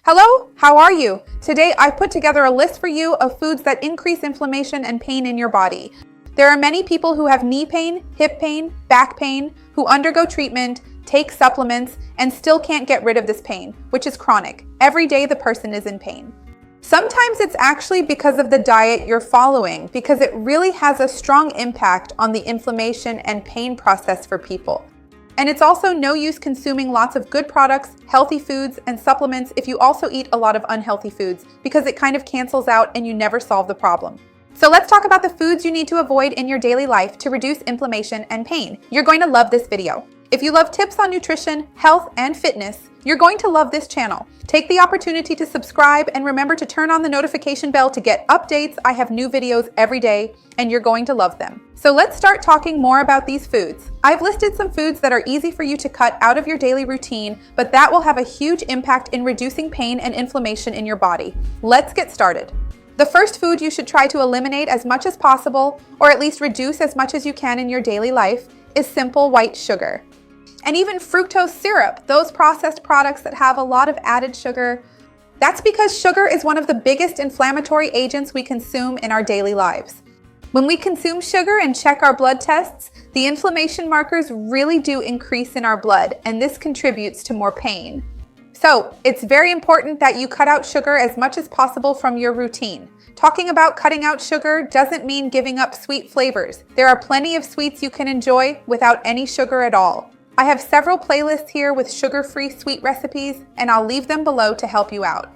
Hello, how are you? Today I've put together a list for you of foods that increase inflammation and pain in your body. There are many people who have knee pain, hip pain, back pain, who undergo treatment, take supplements, and still can't get rid of this pain, which is chronic. Every day the person is in pain. Sometimes it's actually because of the diet you're following, because it really has a strong impact on the inflammation and pain process for people. And it's also no use consuming lots of good products, healthy foods, and supplements if you also eat a lot of unhealthy foods, because it kind of cancels out and you never solve the problem. So let's talk about the foods you need to avoid in your daily life to reduce inflammation and pain. You're going to love this video. If you love tips on nutrition, health, and fitness, you're going to love this channel. Take the opportunity to subscribe and remember to turn on the notification bell to get updates. I have new videos every day and you're going to love them. So let's start talking more about these foods. I've listed some foods that are easy for you to cut out of your daily routine, but that will have a huge impact in reducing pain and inflammation in your body. Let's get started. The first food you should try to eliminate as much as possible, or at least reduce as much as you can in your daily life, is simple white sugar. And even fructose syrup, those processed products that have a lot of added sugar. That's because sugar is one of the biggest inflammatory agents we consume in our daily lives. When we consume sugar and check our blood tests, the inflammation markers really do increase in our blood, and this contributes to more pain. So, it's very important that you cut out sugar as much as possible from your routine. Talking about cutting out sugar doesn't mean giving up sweet flavors. There are plenty of sweets you can enjoy without any sugar at all. I have several playlists here with sugar-free sweet recipes, and I'll leave them below to help you out.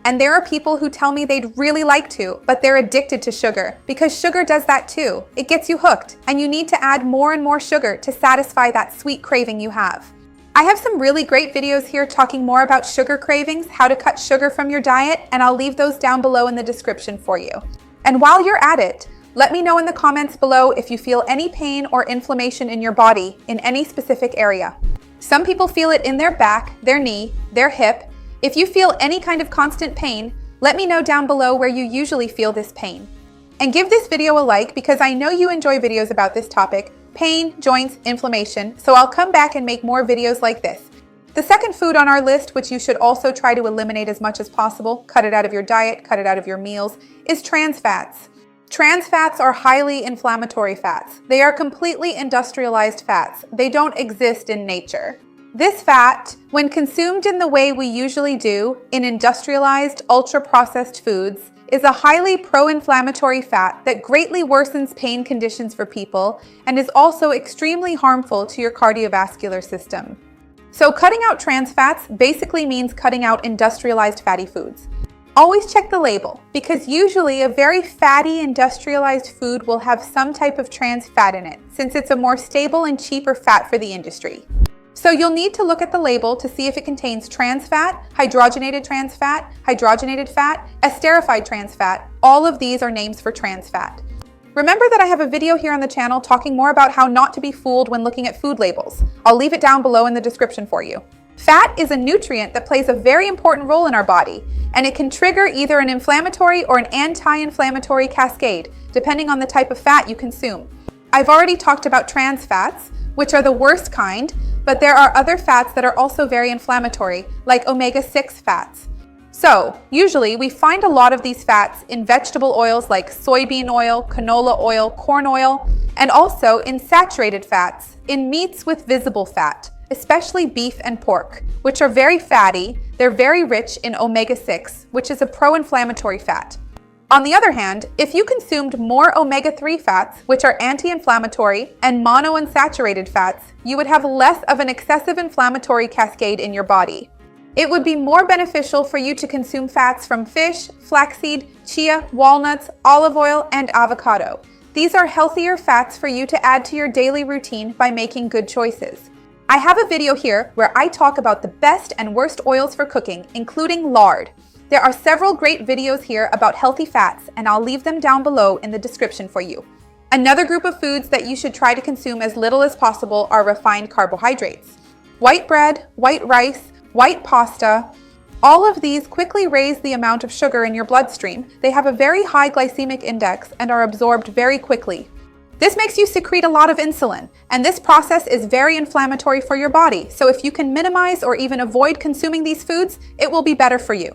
And there are people who tell me they'd really like to, but they're addicted to sugar, because sugar does that too. It gets you hooked, and you need to add more and more sugar to satisfy that sweet craving you have. I have some really great videos here talking more about sugar cravings, how to cut sugar from your diet, and I'll leave those down below in the description for you. And while you're at it, let me know in the comments below if you feel any pain or inflammation in your body in any specific area. Some people feel it in their back, their knee, their hip. If you feel any kind of constant pain, let me know down below where you usually feel this pain. And give this video a like because I know you enjoy videos about this topic, pain, joints, inflammation, so I'll come back and make more videos like this. The second food on our list, which you should also try to eliminate as much as possible, cut it out of your diet, cut it out of your meals, is trans fats. Trans fats are highly inflammatory fats. They are completely industrialized fats. They don't exist in nature. This fat, when consumed in the way we usually do in industrialized, ultra-processed foods, is a highly pro-inflammatory fat that greatly worsens pain conditions for people and is also extremely harmful to your cardiovascular system. So cutting out trans fats basically means cutting out industrialized fatty foods. Always check the label, because usually a very fatty industrialized food will have some type of trans fat in it, since it's a more stable and cheaper fat for the industry. So you'll need to look at the label to see if it contains trans fat, hydrogenated trans fat, hydrogenated fat, esterified trans fat. All of these are names for trans fat. Remember that I have a video here on the channel talking more about how not to be fooled when looking at food labels. I'll leave it down below in the description for you. Fat is a nutrient that plays a very important role in our body, and it can trigger either an inflammatory or an anti-inflammatory cascade, depending on the type of fat you consume. I've already talked about trans fats, which are the worst kind, but there are other fats that are also very inflammatory, like omega-6 fats. So, usually we find a lot of these fats in vegetable oils like soybean oil, canola oil, corn oil, and also in saturated fats, in meats with visible fat, especially beef and pork, which are very fatty. They're very rich in omega-6, which is a pro-inflammatory fat. On the other hand, if you consumed more omega-3 fats, which are anti-inflammatory, and monounsaturated fats, you would have less of an excessive inflammatory cascade in your body. It would be more beneficial for you to consume fats from fish, flaxseed, chia, walnuts, olive oil, and avocado. These are healthier fats for you to add to your daily routine by making good choices. I have a video here where I talk about the best and worst oils for cooking, including lard. There are several great videos here about healthy fats, and I'll leave them down below in the description for you. Another group of foods that you should try to consume as little as possible are refined carbohydrates. White bread, white rice, white pasta. All of these quickly raise the amount of sugar in your bloodstream. They have a very high glycemic index and are absorbed very quickly. This makes you secrete a lot of insulin, and this process is very inflammatory for your body. So if you can minimize or even avoid consuming these foods, it will be better for you.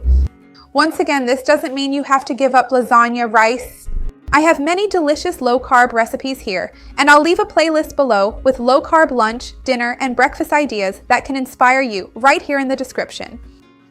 Once again, this doesn't mean you have to give up lasagna, rice. I have many delicious low-carb recipes here, and I'll leave a playlist below with low-carb lunch, dinner, and breakfast ideas that can inspire you right here in the description.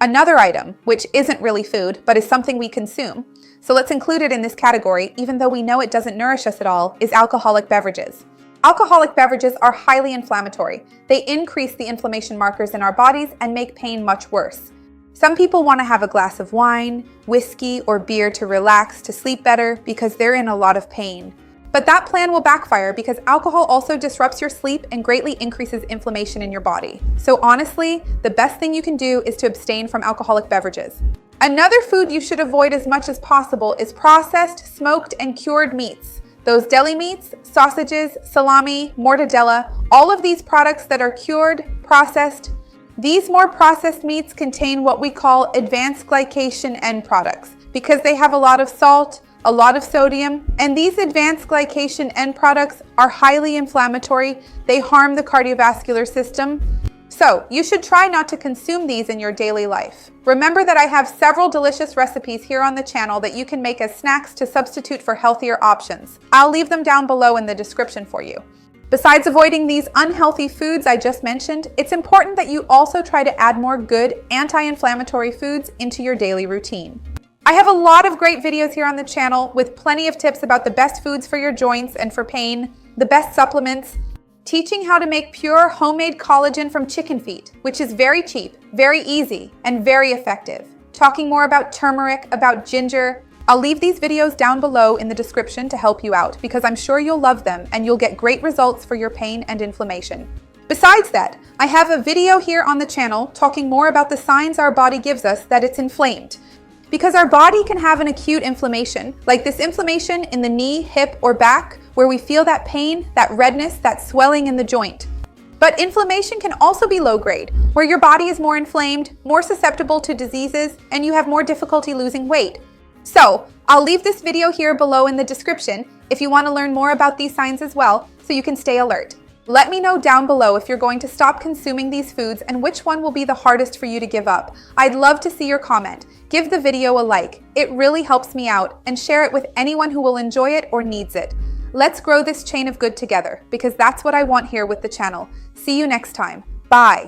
Another item, which isn't really food, but is something we consume, so let's include it in this category, even though we know it doesn't nourish us at all, is alcoholic beverages. Alcoholic beverages are highly inflammatory. They increase the inflammation markers in our bodies and make pain much worse. Some people want to have a glass of wine, whiskey, or beer to relax, to sleep better, because they're in a lot of pain. But that plan will backfire because alcohol also disrupts your sleep and greatly increases inflammation in your body. So honestly, the best thing you can do is to abstain from alcoholic beverages. Another food you should avoid as much as possible is processed, smoked, and cured meats. Those deli meats, sausages, salami, mortadella, all of these products that are cured, processed. These more processed meats contain what we call advanced glycation end products because they have a lot of salt, a lot of sodium, and these advanced glycation end products are highly inflammatory. They harm the cardiovascular system. So you should try not to consume these in your daily life. Remember that I have several delicious recipes here on the channel that you can make as snacks to substitute for healthier options. I'll leave them down below in the description for you. Besides avoiding these unhealthy foods I just mentioned, it's important that you also try to add more good anti-inflammatory foods into your daily routine. I have a lot of great videos here on the channel with plenty of tips about the best foods for your joints and for pain, the best supplements, teaching how to make pure homemade collagen from chicken feet, which is very cheap, very easy, and very effective. Talking more about turmeric, about ginger. I'll leave these videos down below in the description to help you out because I'm sure you'll love them and you'll get great results for your pain and inflammation. Besides that, I have a video here on the channel talking more about the signs our body gives us that it's inflamed. Because our body can have an acute inflammation, like this inflammation in the knee, hip, or back, where we feel that pain, that redness, that swelling in the joint. But inflammation can also be low grade, where your body is more inflamed, more susceptible to diseases, and you have more difficulty losing weight. So, I'll leave this video here below in the description if you want to learn more about these signs as well, so you can stay alert. Let me know down below if you're going to stop consuming these foods and which one will be the hardest for you to give up. I'd love to see your comment. Give the video a like. It really helps me out, and share it with anyone who will enjoy it or needs it. Let's grow this chain of good together because that's what I want here with the channel. See you next time. Bye.